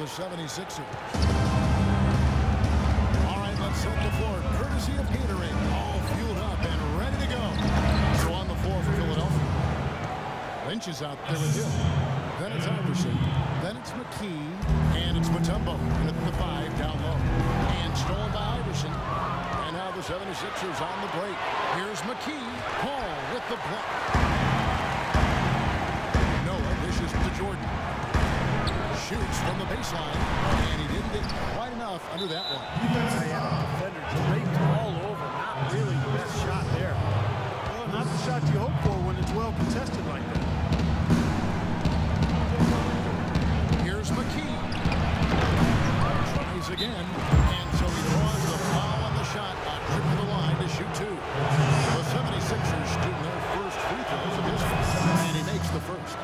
the 76ers. All right, let's set the floor. Courtesy of Gatorade. All fueled up and ready to go. So on the floor for Philadelphia. Lynch is out there with Hill. Then it's Iverson. Then it's McKee. And it's Mutombo. And at the 5 down low. And stolen by Iverson. And now the 76ers on the break. Here's McKee. Paul with the block. Noah dishes to Jordan. Shoots from the baseline. And he didn't get quite enough under that one. Defender draped all over. Not really the best shot there. Well, not the shot you hope for when it's well contested like that. Here's McKee. Tries again. And so he draws the foul on the shot. A trip to the line to shoot 2. The 76ers shooting their first free throws of this one. And he makes the first.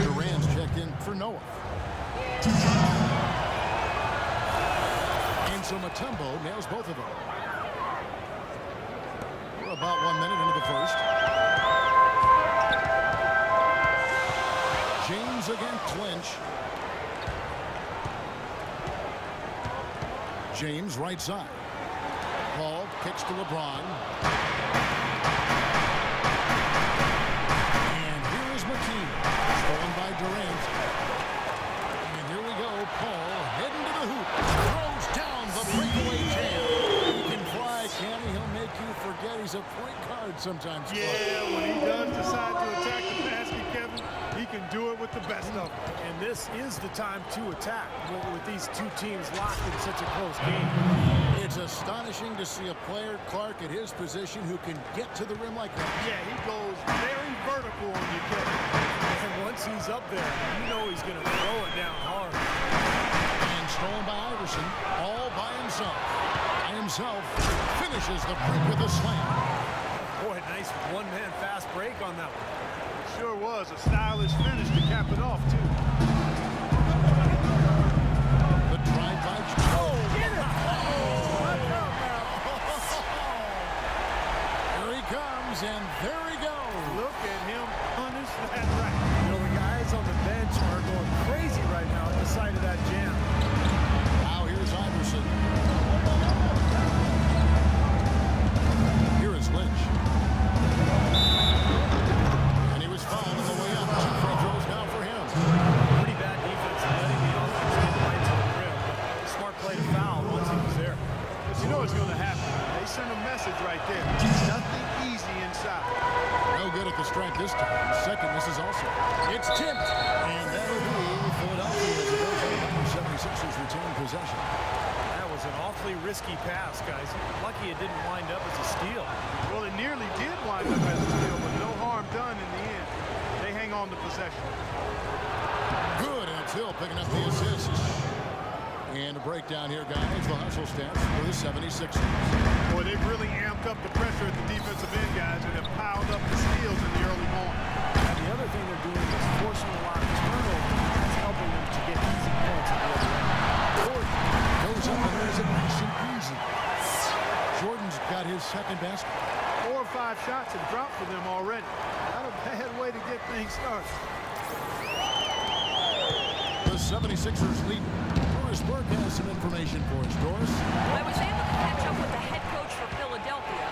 Durant's checked in for Noah. And so Mutombo nails both of them. We're about 1 minute into the first. James against Lynch. James right side. Paul kicks to LeBron. And here is McKee. Stolen by Durant. And here we go. Paul heading to the hoop. Throws down the breakaway jam. He can fly, can he? He'll make you forget he's a point guard sometimes. Yeah, when he does decide to attack the basket, Kevin, he can do it with the best of them. And this is the time to attack with these two teams locked in such a close game. It's astonishing to see a player, Clark, at his position who can get to the rim like that. Yeah, he goes very vertical on you, Kevin. And once he's up there, you know he's going to throw it down hard. And stolen by Iverson, all by himself. By himself, finishes the break with a slam. Boy, nice one-man fast break on that one. It sure was a stylish finish to cap it off, too. The drive by... Oh, get it! Here he comes, and there he goes. Look at him punish that right. You know, the guys on the bench are going crazy right now at the sight of that jam. Now here's Iverson. Here is Lynch. And he was fouled on the way up. 2 free throws now for him. Pretty bad defense letting the offense get right to the rim. But smart play to foul once he was there. But you know what's going to happen. They send a message right there. Nothing easy inside. No good at the stripe this time. Second, this is also. It's tipped. And that'll be Philadelphia as it goes on. The 76ers retain possession. That was an awfully risky pass, guys. Lucky it didn't wind up as a steal. Well, it nearly did wind up as a steal, but no harm done in the end. They hang on to possession. Good, and it's Hill picking up the assist. And a breakdown here, guys. The hustle stats for the 76ers. Boy, they've really amped up the pressure at the defensive end, guys, and have piled up the steals in the early going. And the other thing they're doing is forcing a lot of turnover. That's helping them to get easy points at the other end. Jordan goes up and there's it nice and easy. Jordan's got his second basket. 4 or 5 shots have dropped for them already. Not a bad way to get things started. The 76ers lead. Doris Burke has some information for us. Doris? I was able to catch up with the head coach for Philadelphia.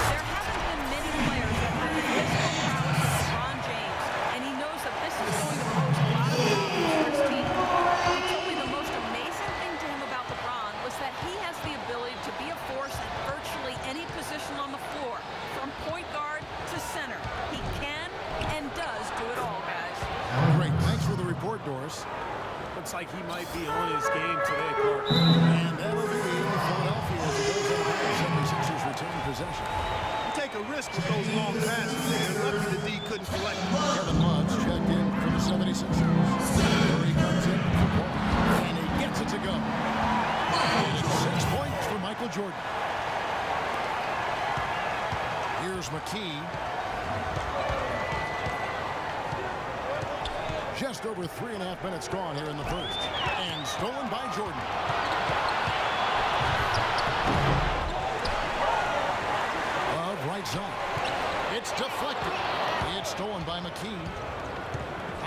There haven't been many players that have the physical prowess of LeBron James, and he knows that this is going to pose a lot of problems for his team. He told me the most amazing thing to him about LeBron was that he has the ability to be a force at virtually any position on the floor, from point guard to center. He can and does do it all, guys. Great. Thanks for the report, Doris. Looks like he might be on his game today, Clark. And that'll be Philadelphia as it goes on. The 76ers retain possession. You take a risk with those long passes. And lucky the D couldn't collect. Kevin Love's checked in for the 76ers. There he comes in for Paul. And he gets it to go. And it's 6 points for Michael Jordan. Here's McKee. Just over 3.5 minutes gone here in the first. And stolen by Jordan. Love right side. It's deflected. It's stolen by McKee.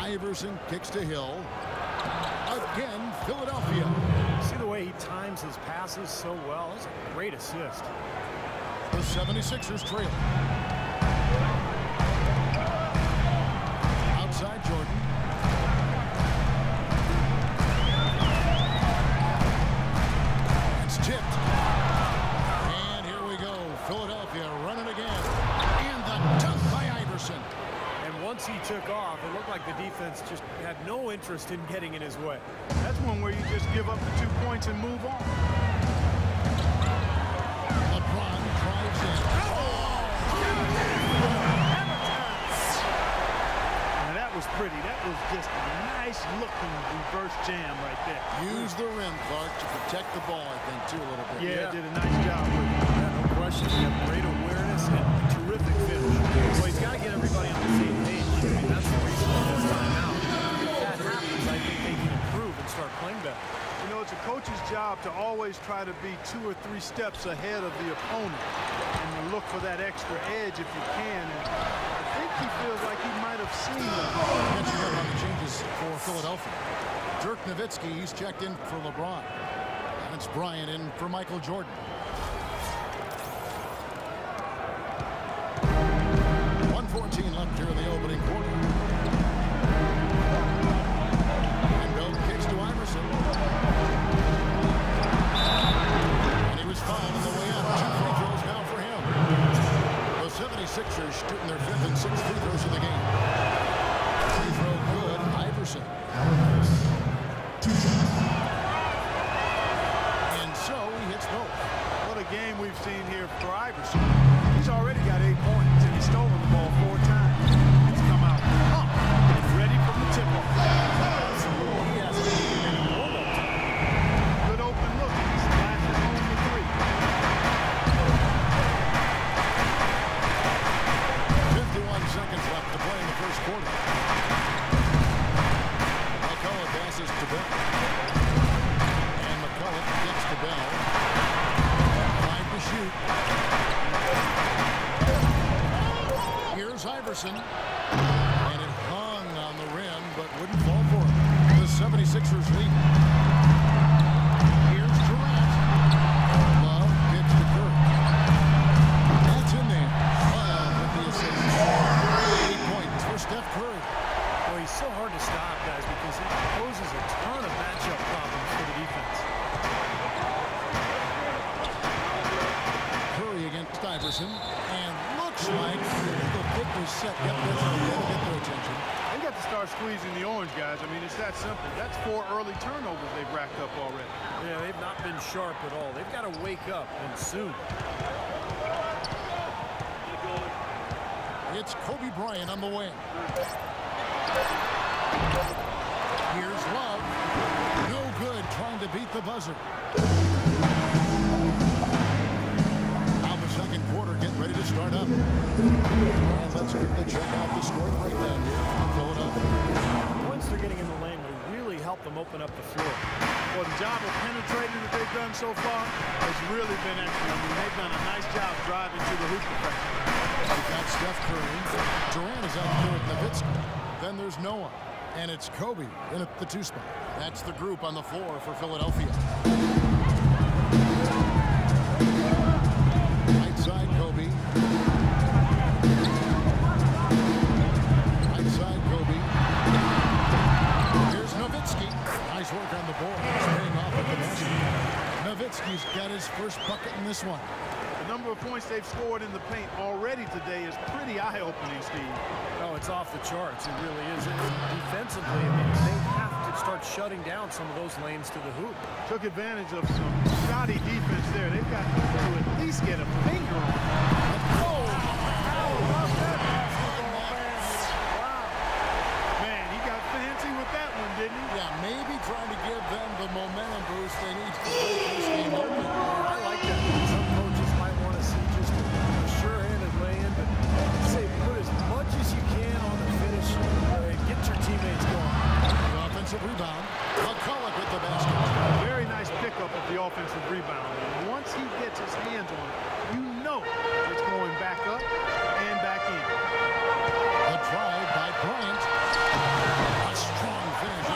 Iverson kicks to Hill. Again, Philadelphia. See the way he times his passes so well? That's a great assist. The 76ers trail. Outside Jordan. It's tipped. And here we go. Philadelphia running again. And the dunk by Iverson. And once he took off, it looked like the defense just had no interest in getting in his way. That's one where you just give up the 2 points and move on. LeBron drives in. And that was pretty. That was just a nice-looking reverse jam right there. Use the rim, Clark, to protect the ball, I think, too, a little bit. Yeah, did a nice job with it. Yeah, no question. He had great awareness and a terrific finish. So he's got to get everybody on the same page. I mean, that's the reason for timeout. If that happens, I think they can improve and start playing better. You know, it's a coach's job to always try to be 2 or 3 steps ahead of the opponent and to look for that extra edge if you can. And I think he feels like he might have seen that. Catching up on the changes for Philadelphia. Dirk Nowitzki, he's checked in for LeBron. And it's Bryant in for Michael Jordan. .14 left here in the opening quarter. And Bill kicks to Iverson. And he was fouled on the way up. 2 free throws now for him. The 76ers shooting their 5th and 6th free throws of the game. Free throw good. Iverson. And so he hits both. What a game we've seen here for Iverson. He's already got 8 points, and he's stolen the ball 4 times. It's come out and ready from the tip-off. He has to be in a warm-up time. Good open look. He splashes home the 3. 51 seconds left to play in the first quarter. McCullough passes to Bell. And McCullough gets to Bell. 5 to shoot. Here's Iverson. And it hung on the rim, but wouldn't fall for him. The 76ers lead. Here's Durant. Love gets to Curry. That's in there. Love with the assist. 8 points for Steph Curry. Well, he's so hard to stop, guys, because he poses a ton of matchup problems for the defense. Curry against Iverson. And looks like the pick was set. Yep, that's going to get their attention. They got to start squeezing the orange, guys. I mean, it's that simple. That's 4 early turnovers they've racked up already. Yeah, they've not been sharp at all. They've got to wake up, and soon. It's Kobe Bryant on the wing. Here's Love. No good, trying to beat the buzzer. Now the second quarter, get ready to start up. And let's quickly check out the score breakdown here from Philadelphia. The points they're getting in the lane will really help them open up the floor. Well, the job of penetrating that they've done so far has really been excellent. I mean, they've done a nice job driving to the hoop perfection. We've got Steph Curry. Durant is out there with Nowitzki. Then there's Noah. And it's Kobe in at the 2 spot. That's the group on the floor for Philadelphia. Right side, Kobe. Right side, Kobe. Here's Nowitzki. Nice work on the board. Staying off at the basket. Nowitzki's got his first bucket in this one. The number of points they've scored in the paint already today is pretty eye-opening, Steve. Oh, it's off the charts. It really is. And defensively, I mean, they have to start shutting down some of those lanes to the hoop. Took advantage of some shoddy defense there. They've got to at least get a finger on it. Oh! Man, he got fancy with that one, didn't he? Yeah, maybe trying to give them the momentum boost they need to make this game open. I like that. Some coaches might want to see just a sure-handed lay-in, but say put as much as you can on the finish and get your teammates going. The offensive rebound. McCullough with the basket. Very nice pickup of the offensive rebound. And once he gets his hands on it, you know it's going back up and back in. A try by Bryant. A strong finish.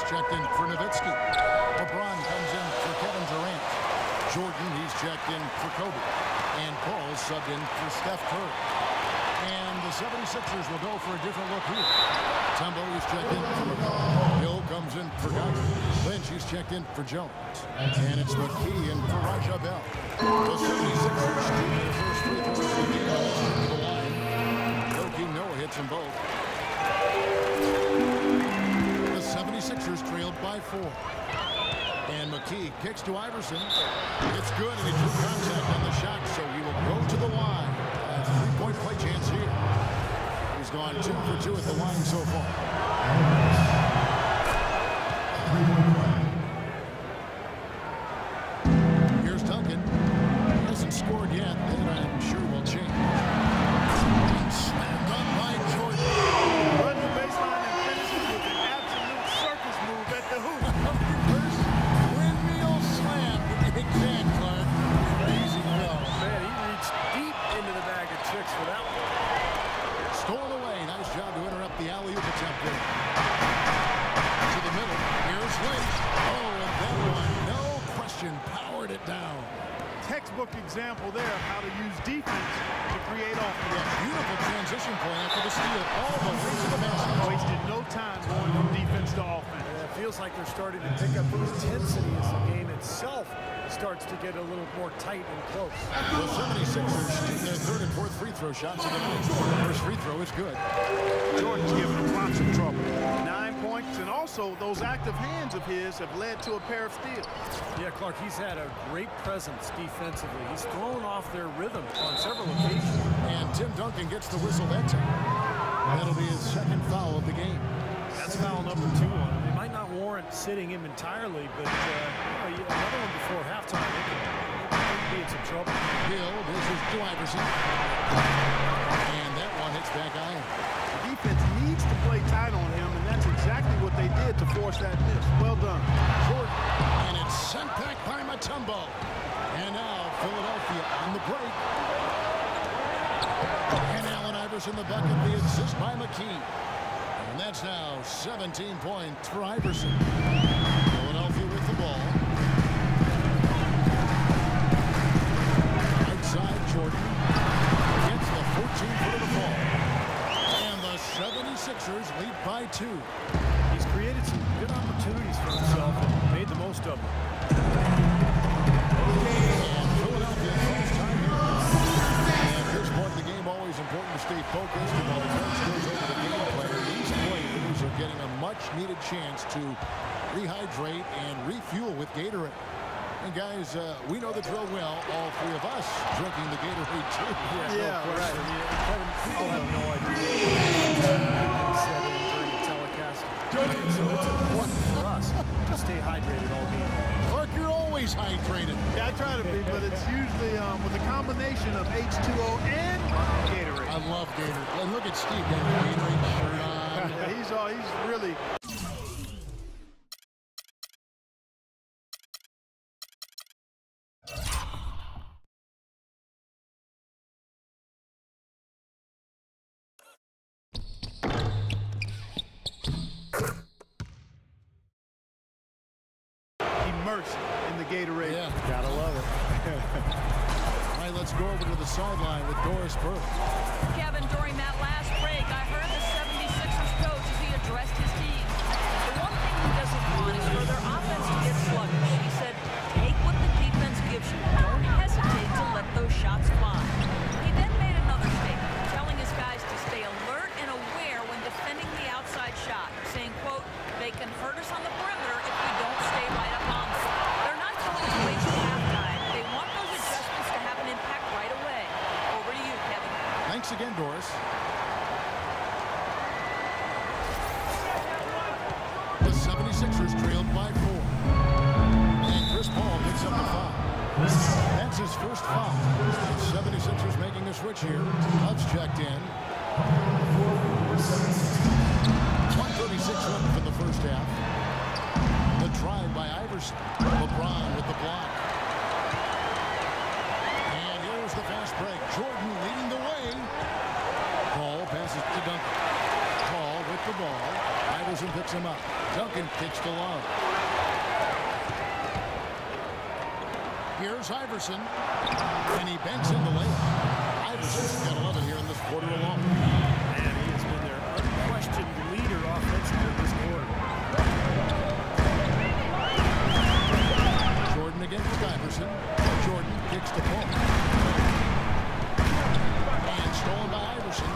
checked in for Nowitzki. LeBron comes in for Kevin Durant. Jordan, he's checked in for Kobe. And Paul's subbed in for Steph Curry. And the 76ers will go for a different look here. Tumbo is checked in for McCall. Hill comes in for Gardner. Lynch, he's checked in for Jones. And it's McKee in for Raja Bell. The 76ers shoot their first free throws of the game to the line. Joakim Noah hits them both. The 76ers trailed by 4. And McKee kicks to Iverson. It's good, and he drew contact on the shot, so he will go to the line. A 3-point play chance here. He's gone 2 for 2 at the line so far. Here's Duncan. He hasn't scored yet. That I'm sure will change. And slammed up by Jordan. Run the baseline and finishes with an absolute circus move at the hoop. Windmill slam to the exact, Clark. Easy goal. Man, he reached deep into the bag of tricks for that one. Stolen away. Nice job to interrupt the alley-oop attempt there. To the middle. Here's Lynch. Oh, and that one, no question, powered it down. Textbook example there of how to use defense to create offense. Yeah, beautiful transition point after the steal. All the way to the basket. Wasted no time going from defense to offense. And it feels like they're starting to pick up intensity as the game itself starts to get a little more tight and close. The 76ers shoot their third and fourth free throw shots of the night. The first free throw is good. Jordan's giving him lots of trouble. 9 points, and also those active hands of his have led to a pair of steals. Yeah, Clark, he's had a great presence defensively. He's thrown off their rhythm on several occasions. And Tim Duncan gets the whistle that time. That'll be his second foul of the game. That's foul number 2 on him. It might not warrant sitting him entirely, but another one before halftime, they could be in some trouble. Hill, this is to Iverson. And that one hits back iron. The defense needs to play tight on him, and that's exactly what they did to force that miss. Well done. Jordan. And it's sent back by Mutombo. And now Philadelphia on the break. And Allen Iverson the bucket, the assist by McKee. And that's now 17 points for Iverson. Philadelphia with the ball. Right side, Jordan gets the 14-foot of the ball. And the 76ers lead by 2. He's created some good opportunities for himself and made the most of them. And Philadelphia first time here. And at this point in the game, always important to stay focused. And while the coach goes over the game plan, these players are getting a much-needed chance to rehydrate and refuel with Gatorade. And guys, we know the drill well. All 3 of us drinking the Gatorade too. Yeah, no right. I mean, Kevin, people have no idea. Said it during the telecast. So it's important for us to stay hydrated all game. Clark, you're always hydrated. Yeah, I try to be, but it's usually with a combination of H2O and Gatorade. I love Gatorade. And look at Steve, got a Gatorade shirt on. Yeah, he's really... immersed in the Gatorade. Yeah. Gotta love it. All right, let's go over to the sideline with Doris Burke. Kevin, during that last break, I heard the 76ers coach as he addressed his team. The one thing he doesn't want is for their offense to get sluggish. He said, take what the defense gives you. Don't hesitate to let those shots fly. He then made another statement, telling his guys to stay alert and aware when defending the outside shot, saying, quote, they can hurt us on the perimeter if we don't stay right up on them. They're not going to waste halftime. They want those adjustments to have an impact right away. Over to you, Kevin. Thanks again, Doris. The 76ers trailed by 4. And Chris Paul picks up the foul. That's his first foul. The 76ers making a switch here. Love's checked in. 1:36 left in the first half. The drive by Iverson. LeBron with the block. And here's the fast break. Jordan leading the way. Paul passes to Duncan. Paul with the ball. Iverson picks him up. Duncan kicks to Love. Here's Iverson. And he banks in the layup. Iverson's got 11 here in this quarter alone. And he has been their unquestioned leader offensively this quarter. Jordan against Iverson. Jordan kicks to Paul. And stolen by Iverson.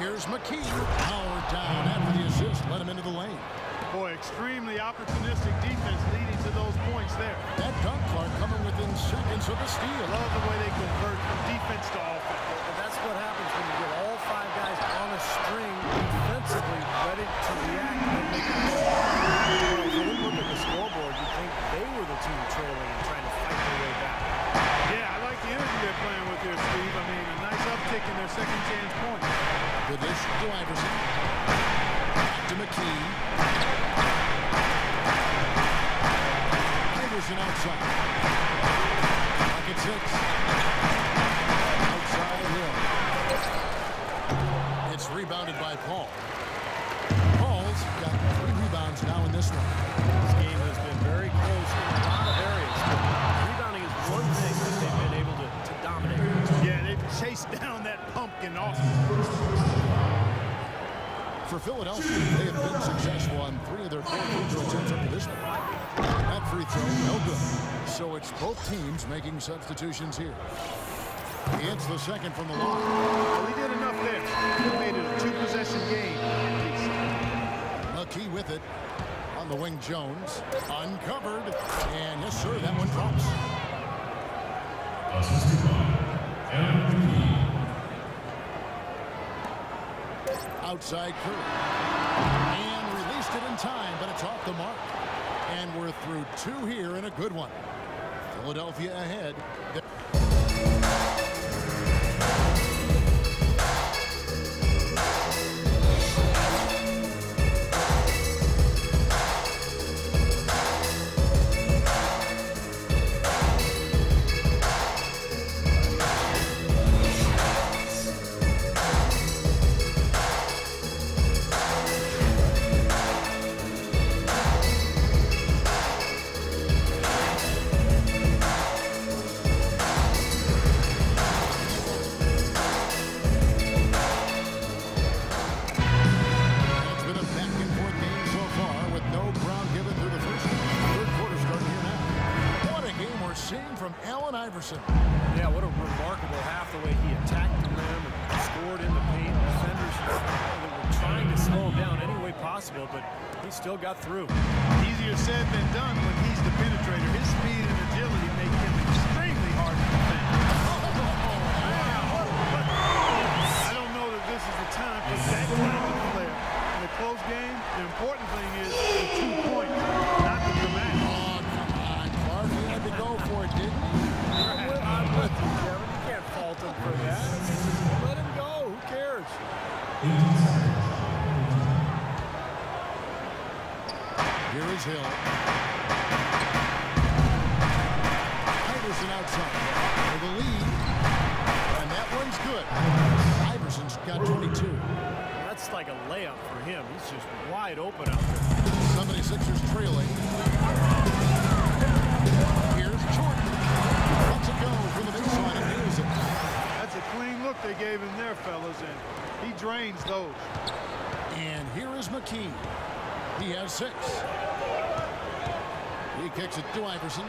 Here's McKee. Powered down after the assist. Let him into the lane. Boy, extremely opportunistic defense leading to those points there. That dunk, Clark, coming within seconds of the steal. Love the way they convert from defense to offense. And that's what happens when you get all 5 guys on a string defensively ready to react and make a play. Well, if you look at the scoreboard, you think they were the team trailing and trying to fight their way back. Yeah, I like the energy they're playing with here, Steve. I mean, a nice uptick in their second chance points. The dish to Iverson. Back to McKee. Iverson outside. Pocket 6. Outside Hill. It's rebounded by Paul. Paul's got 3 rebounds now in this one. This game has been very close in a lot of areas, but rebounding is one thing that they've been able to dominate. Yeah, they've chased down that pumpkin awesome. For Philadelphia, they have been successful on 3 of their 4 free throw attempts up to this one. That free throw, no good. So it's both teams making substitutions here. He hits the second from the line. Well, he did enough there. He made it a 2-possession game. McKee with it. On the wing, Jones. Uncovered. And yes, sir, that one drops. Outside Curry. And released it in time, but it's off the mark. And we're through 2 here in a good one. Philadelphia ahead. Yeah, what a remarkable half the way he attacked the rim and scored in the paint. Defenders were trying to slow him down any way possible, but he still got through. Easier said than done when he's the penetrator. His speed and agility make him extremely hard to defend. I don't know that this is the time for that kind of player. In a close game, the important thing is the 2 points, not the dramatic. Oh, come on, Clark. He had to go for it, didn't he? I'm with you, Kevin. You can't fault him for that. Let him go. Who cares? Here is Hill. Iverson outside for the lead. And that one's good. Iverson's got 22. That's like a layup for him. He's just wide open out there. 76ers trailing. Here's Jordan. Lets it go from the baseline and nails it. That's a clean look they gave him there, fellas, and he drains those. And here is McKee. He has 6. He kicks it to Iverson.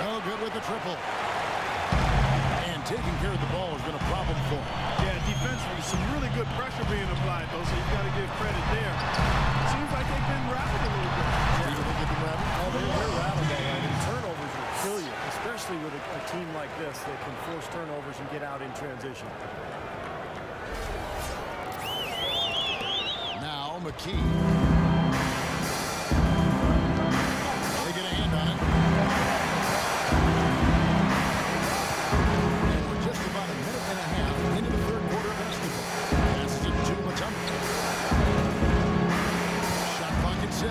Oh, good with the triple. And taking care of the ball has been a problem for him. Yeah, defensively, some really good pressure being applied, though, so you've got to give credit there. Seems like they've been rattled a little bit. Do you think they've been rattled? Oh, they're rattled, and turnovers will kill you, especially with a team like this that can force turnovers and get out in transition. Now McKee. They get a hand on it. And we're just about a minute and a half into the 3rd quarter of basketball. Passes it to Montgomery. Shot clock at 6.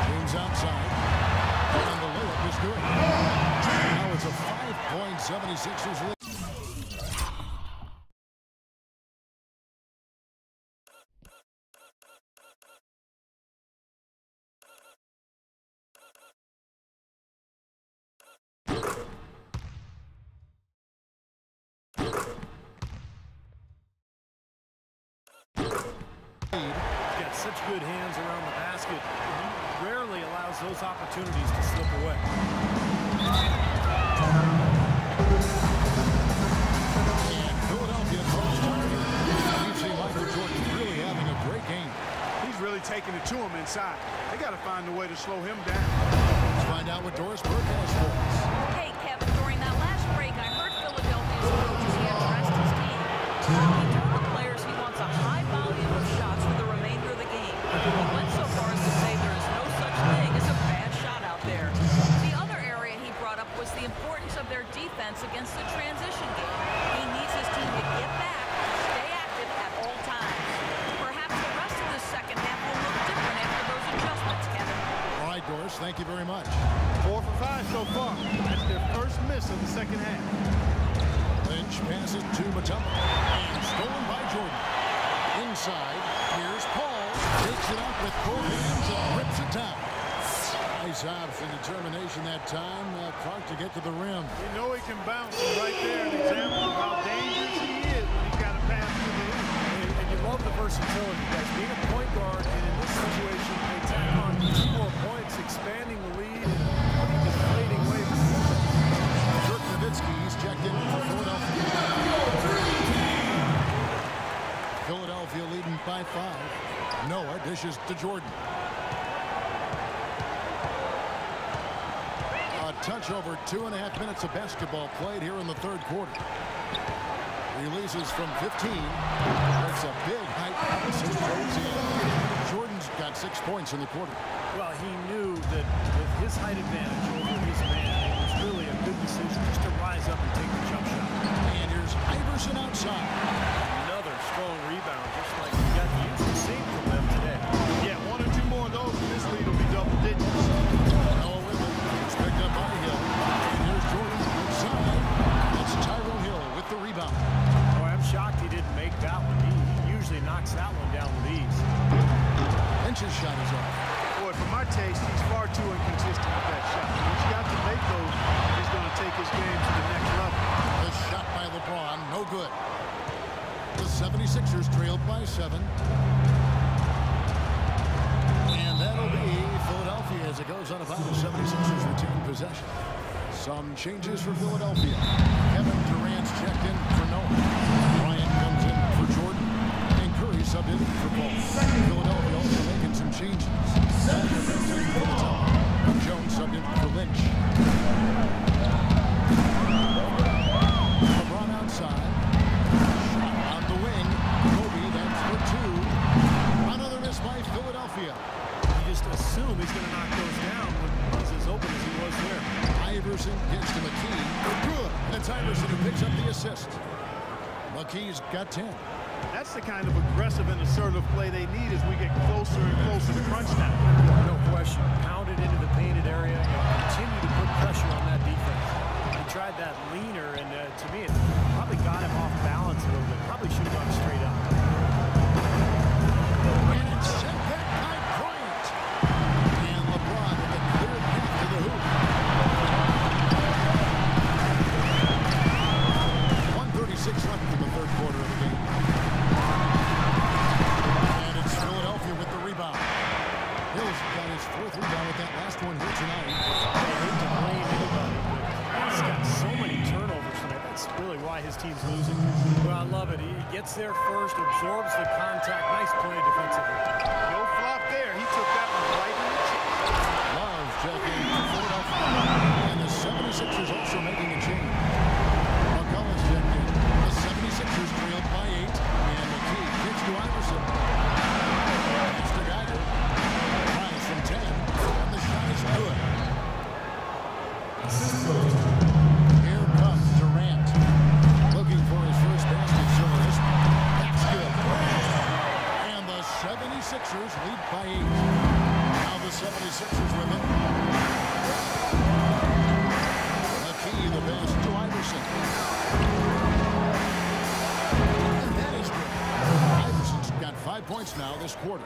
James outside. And the layup is good. 76ers lead. He's got such good hands around the basket. He rarely allows those opportunities to slip away. And Philadelphia calls target. We've seen Michael Jordan really having a great game. He's really taking it to him inside. They got to find a way to slow him down. Let's find out what Doris Burke has for us. Hey, Kevin, during that last break, I heard Philadelphia's coach as he addressed his team. He told the players he wants a high volume of shots for the remainder of the game. He went so far as to say there is no such thing as a bad shot out there. The other area he brought up was the importance of their defense against the transition game. He needs his team to get back, stay active at all times. Perhaps the rest of the second half will look different after those adjustments, Kevin. All right, Doris, thank you very much. 4 for 5 so far. That's their first miss of the second half. Lynch passes to Mutombo. And stolen by Jordan. Inside, here's Paul. Takes it up with both hands and rips it down. Nice option determination that time. Clark to get to the rim. You know he can bounce. Right there, an example of how dangerous he is when he's got to pass through the hoop. And you love the versatility, guys. Being a point guard, and in this situation, they tack on 2 more points, expanding the lead and deflating waves. Dirk Nowitzki's checked in for Philadelphia. Philadelphia leading by 5. Noah dishes to Jordan. A touch over 2.5 minutes of basketball played here in the third quarter. Releases from 15. That's a big height. Jordan's got 6 points in the quarter. Well, he knew that with his height advantage over his man, it was really a good decision just to rise up and take the jump shot. And here's Iverson outside. Another strong rebound, just like we got used to seeing from them today. Yeah, 1 or 2 more of those, and this lead will be double digits. Noah with it. It's picked up by Hill. And here's Jordan outside. That's Tyrone Hill with the rebound. Boy, I'm shocked he didn't make that one. He usually knocks that one down with ease. Lynch's shot is off. Boy, for my taste, he's far too inconsistent with that shot. He's got to make those if he's going to take his game to the next level. The shot by LeBron, no good. The 76ers trailed by 7. And that'll be Philadelphia as it goes on about the 76ers retain possession. Some changes for Philadelphia. Kevin Durant's checked in for Noah. Bryant comes in for Jordan. And Curry subbed in for Paul. Philadelphia also making some changes. Jones subbed in for Lynch. LeBron outside. Shot on the wing. Kobe, that's for 2. Another miss by Philadelphia. You just assume he's going to knock those down when he's as open as he was there. Iverson gets to McKee. Good. And it's Iverson who picks up the assist. McKee's got 10. That's the kind of aggressive and assertive play they need as we get closer and closer to crunch time. No question. Pound it into the painted area and continue to put pressure on that defense. He tried that leaner, and to me, it probably got him off balance a little bit. Probably should have gone straight up. And it's sent back by Bryant. And LeBron with a clear path to the hoop. 1:36 left in the third quarter of the game. And it's Philadelphia with the rebound. Hill's got his 4th rebound with that last one here tonight. I hate to blame anybody, but he's got so many turnovers tonight. That's really why his team's losing. Well, I love it. He gets there first, absorbs the contact. Nice play defensively. No flop there. He took that one right in the chin. Love checking for Philadelphia. And the 76ers also making a change. McCullough's checked in. The 76ers trailed by 8. And McKee kicks to Iverson. It's to Geiger. Tries from 10. And the shot is good. Here comes Durant. Looking for his first basket. That's good. And the 76ers lead by 8. Now the 76ers with it. McKee points now this quarter.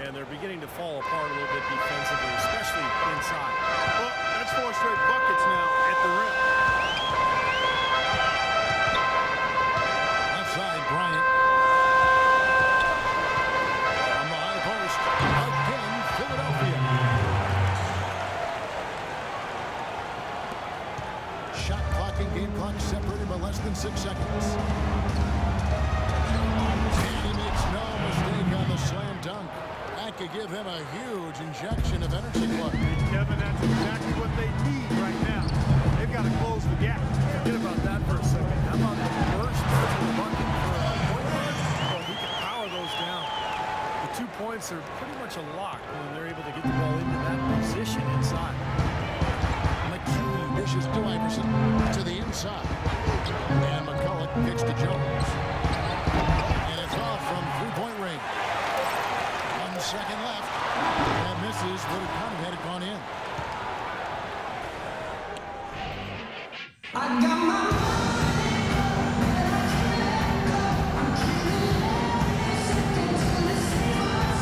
And they're beginning to fall apart a little bit defensively, especially inside. Well, that's 4 straight buckets now at the rim. Outside, Bryant. On the high post. Again, Philadelphia. Shot clock and game clock separated by less than 6 seconds. And he makes no mistake on the slam dunk. That could give him a huge injection of energy. Kevin, that's exactly what they need right now. They've got to close the gap. Forget about that for a second. How about the burst to the bucket for a point guard? Well, he can power those down. The 2 points are pretty much a lock when they're able to get the ball into that position inside. McKee dishes to Iverson to the inside. And McCulloch kicks to Jones. And it's off from three-point range. 1 second left. And misses what it kind of had it gone in. I got my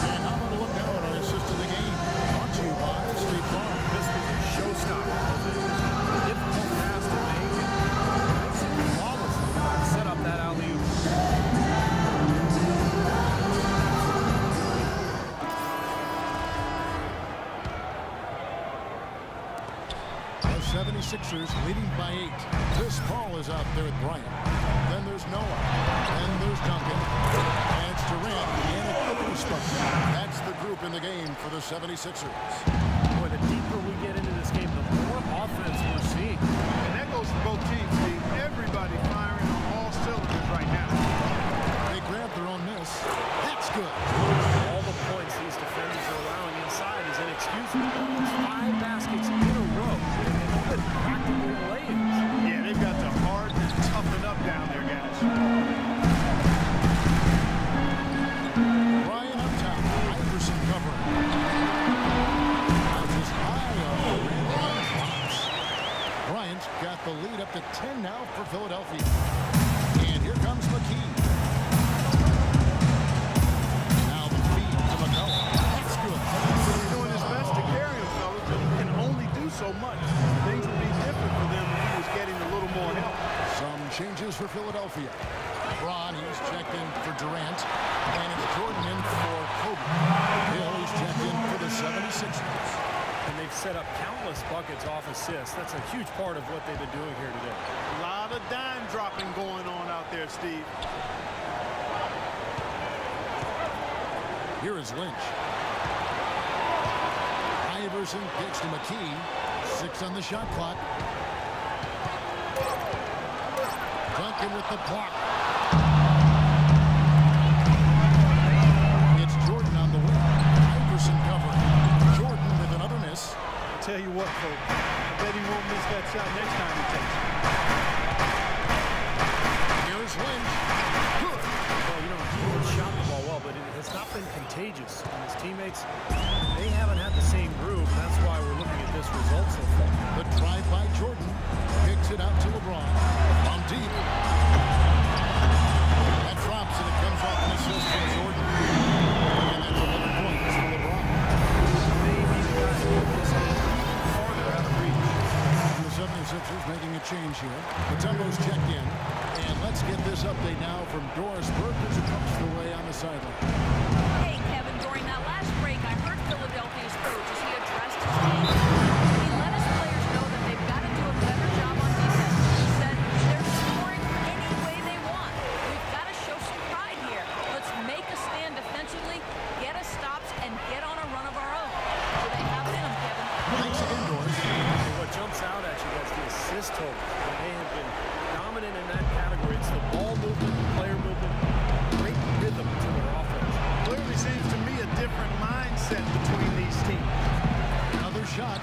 And how about a look now at our assist of the game? Brought to you by State Farm. This was a showstopper. Difficult pass to make. Flawless. Set up that alley-oop. The 76ers leading by 8. Chris Paul is out there with Bryant. Then there's Noah. Then there's Duncan. And it's Durant and a Clippers spot. That's the group in the game for the 76ers. Boy, the deeper we get into this game, the more offense we're seeing. And that goes for both teams, Steve. Everybody firing on all cylinders right now. They grab their own miss. That's good. All the points these defenders are allowing inside is inexcusable. It's 5 baskets in a row. And practical lay-ins. Yeah, they've got to harden and toughen up down there, guys. Bryant up top. Iverson covering. Out just high on the rim. Drops. Bryant got the lead up to 10 now for Philadelphia. And here comes McKee. Now the feed to McCulloch. That's good. He's doing his best to carry him, fellas, but he can only do so much. Things would be different for them if he was getting a little more help. Some changes for Philadelphia. Braun, he's checked in for Durant. And it's Jordan in for Kobe. Hill, he's checked in for the 76ers. And they've set up countless buckets off assists. That's a huge part of what they've been doing here today. A lot of dime dropping going on out there, Steve. Here is Lynch. Iverson kicks to McKee. 6 on the shot clock. Duncan with the block. It's Jordan on the wing. Iverson covering. Jordan with another miss. I'll tell you what, folks. I bet he won't miss that shot next time he takes it. Here's Lynch. Good. Well, you know, he shot the ball well, but it has not been contagious. And his teammates, they haven't had the same groove. And that's why we're looking at this result so far. The drive by Jordan. Kicks it out to LeBron. From deep. That drops and it comes off an assist from Jordan. And that's 11 points for LeBron. Maybe the guys who put this in farther out of reach. And the 76ers making a change here. Matumbo's checked in. And let's get this update now from Doris Burke as it comes the way on the sideline. Hey, Kevin, during that last break, I heard Philadelphia's coach as he addressed his team. He let his players know that they've got to do a better job on defense. He said they're scoring any way they want. We've got to show some pride here. Let's make a stand defensively, get us stops, and get on a run of our own. Do they have it in them, Kevin? Thanks again, Doris. And what jumps out at you, that's the assist total. And they have been dominant in that category. It's the ball movement, the player movement, great rhythm to their offense. Clearly seems to me a different mindset between these teams. Another shot.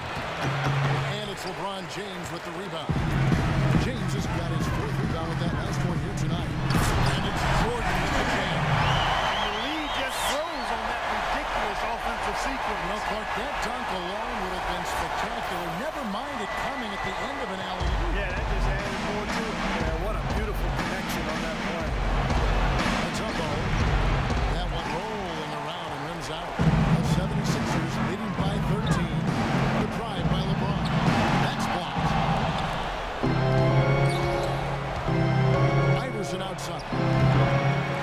And it's LeBron James with the rebound. James has got his 4th rebound with that last one here tonight. And it's Jordan with the jam. And the lead just grows on that ridiculous offensive sequence. Well, Clark, that dunk alone would have been spectacular. Never mind it coming at the end of an alley-oop. Yeah, that just added more to it. Yeah, what a beautiful connection on that play. Matumbo. That one roll in the outside.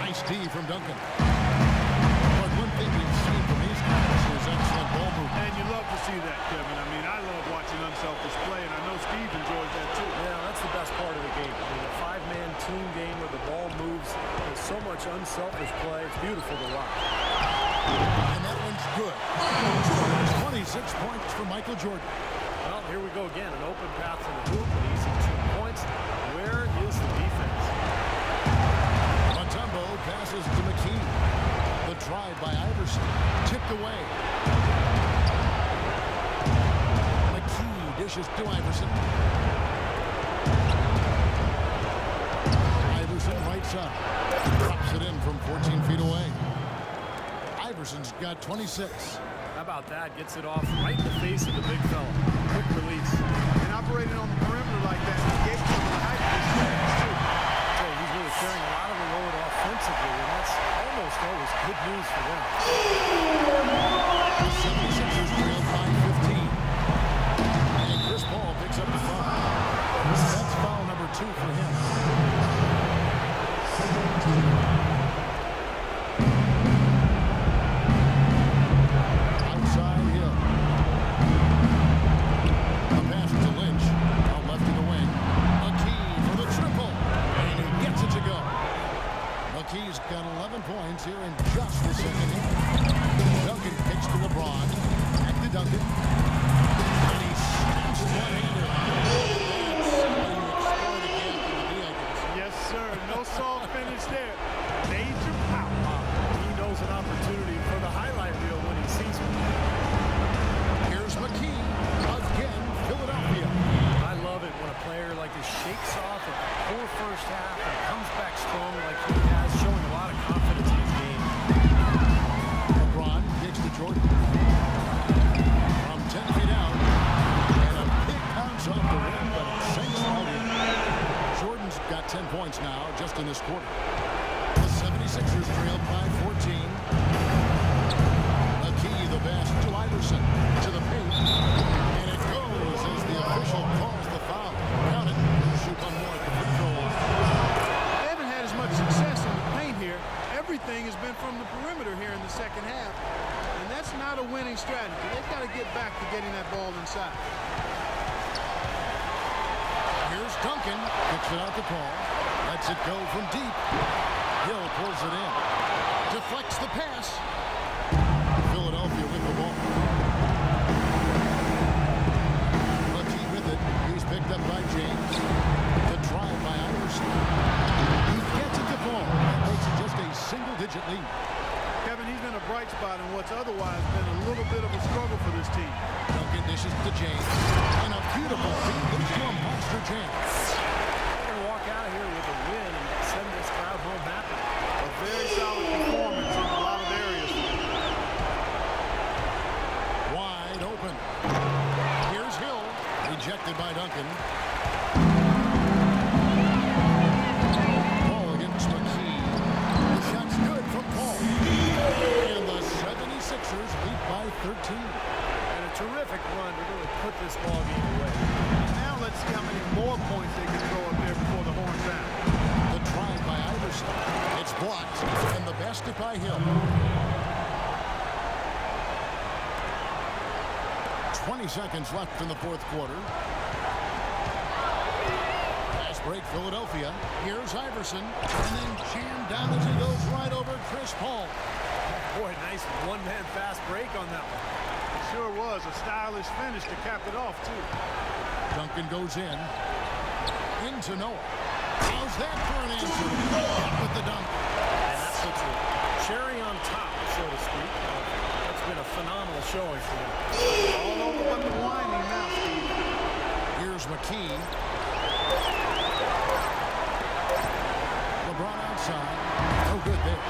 Nice D from Duncan. But one thing we've seen from these guys is excellent ball movement. And you love to see that, Kevin. I mean, I love watching unselfish play, and I know Steve enjoys that too. Yeah, that's the best part of the game. I mean, a five-man team game where the ball moves. There's so much unselfish play. It's beautiful to watch. And that one's good. 26 points for Michael Jordan. Well, here we go again. An open path to the hoop, an easy 2 points. Where is the defense? Mutombo passes to McKee. The drive by Iverson. Tipped away. McKee dishes to Iverson. Iverson right side. Drops it in from 14 feet away. Iverson's got 26. How about that? Gets it off right in the face of the big fella. Quick release. And operating on the perimeter like that, he gave some of the height to his fans, too. So he's really carrying a lot of the load offensively, and that's almost always good news for them. The 76ers trail by 15. And Chris Paul picks up the foul. That's foul number 2 for him. Outside Hill. A pass to Lynch. Out left to the wing. McKee for the triple. And he gets it to go. McKee's got 11 points here in just the second half. Duncan kicks to LeBron. Back to Duncan. And he snaps one-hander. Yes, sir. No soft finish there. Major power. He knows an opportunity for the highlight reel when he sees one. Here's McKee. Again, Philadelphia. I love it when a player like this shakes off a poor first half and comes back strong like he has, showing a lot of confidence in his game. LeBron kicks to Jordan. From 10 feet out. And a big bounce off the rim, but it sinks right in. Jordan's got 10 points now, just in this quarter. The 76ers trail by 14. McKee, the pass to Iverson. To the paint. And it goes as the official calls the foul. Count it. Shoot one more at the free throw. They haven't had as much success in the paint here. Everything has been from the perimeter here in the second half. And that's not a winning strategy. They've got to get back to getting that ball inside. Here's Duncan. Kicks it out to Paul. Lets it go from deep. Hill pulls it in. Deflects the pass. Philadelphia with the ball. McKee with it. He's picked up by James. The drive by Iverson. He gets it to Paul. That makes it just a single-digit lead. Kevin, he's been a bright spot in what's otherwise been a little bit of a struggle for this team. Duncan dishes to James. And a beautiful feed leads to a monster jam. They're going to walk out of here with a win and send this crowd home happy. A very solid performance in a lot of areas. Wide open. Here's Hill. Rejected by Duncan. Paul against McKee. The shot's good from Paul. And the 76ers lead by 13. And a terrific run to really put this ball game away. Now let's see how many more points they can throw up there before the horn sound. The drive by Iverson. It's blocked. And the basket by Hill. 20 seconds left in the fourth quarter. Fast break, Philadelphia. Here's Iverson. And then jammed down as he goes right over Chris Paul. Boy, nice one-man fast break on that one. Sure was a stylish finish to cap it off, too. Duncan goes in. Into Noah. How's that for an answer? With the dunk. And that puts a cherry on top, so to speak. That's been a phenomenal showing for them. All over but the winding now, Steve. Here's McKee. LeBron outside. No good there.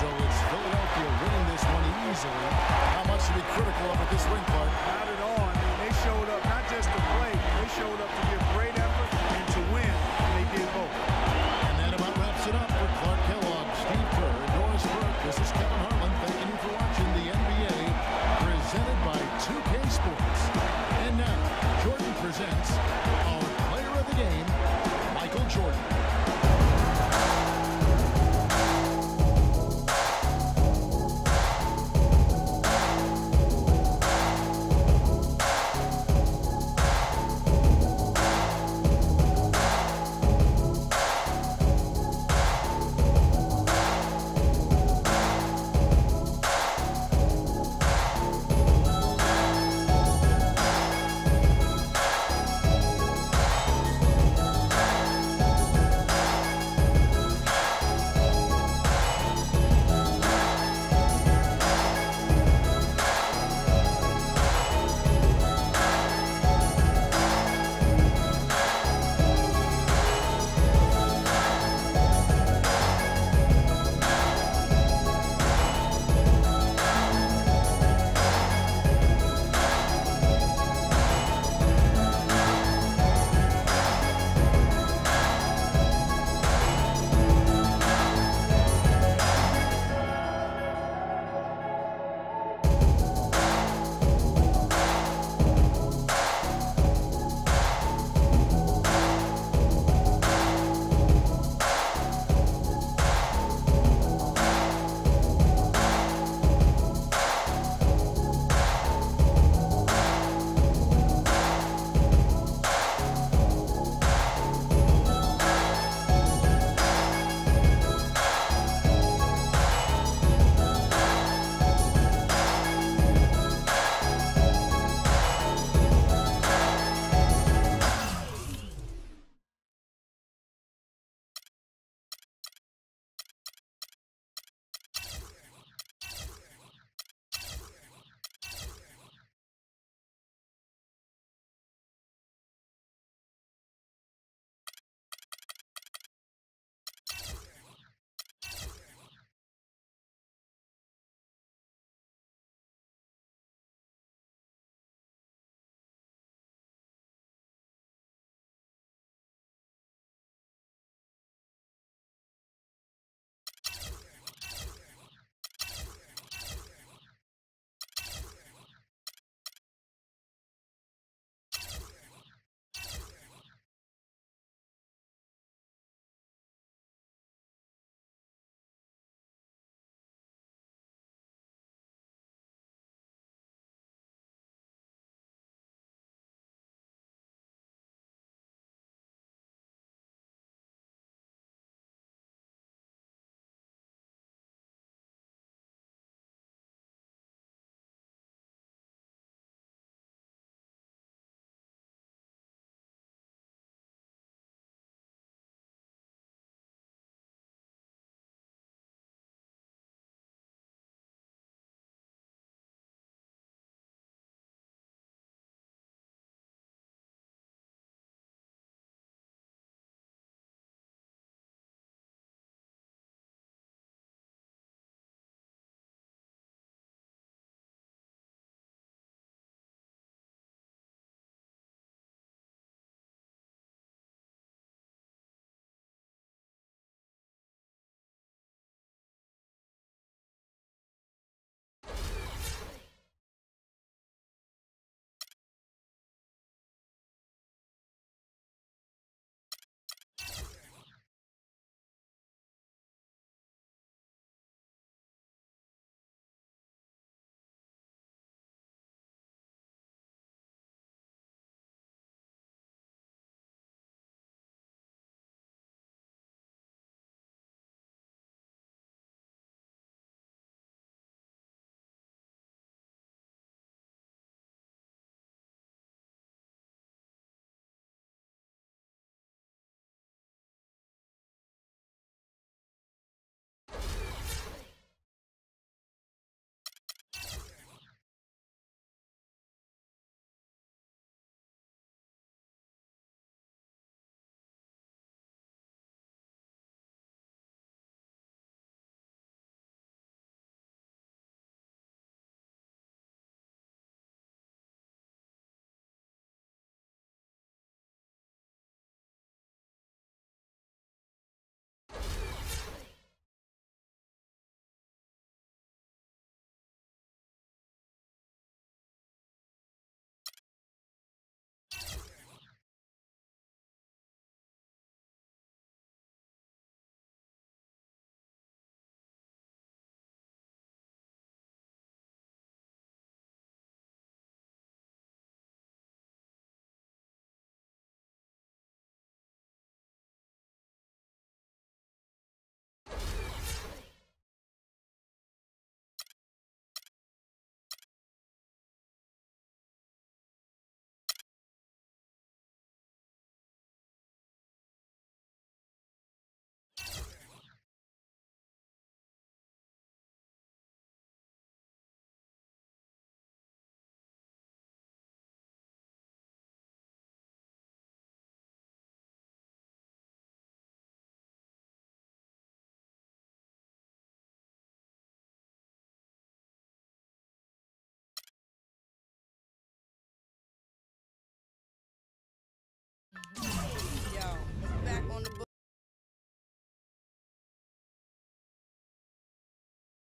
So it's Philadelphia winning this one easily. How much to be critical of at this ring part? Not at all. I mean, they showed up not just to play, they showed up to give great effort and to win. And they did both. And that about wraps it up for Clark Kellogg, Steve Kerr, Doris Burke. This is Kevin Harlan. Thanking you for watching the NBA presented by 2K Sports. And now, Jordan presents our player of the game, Michael Jordan.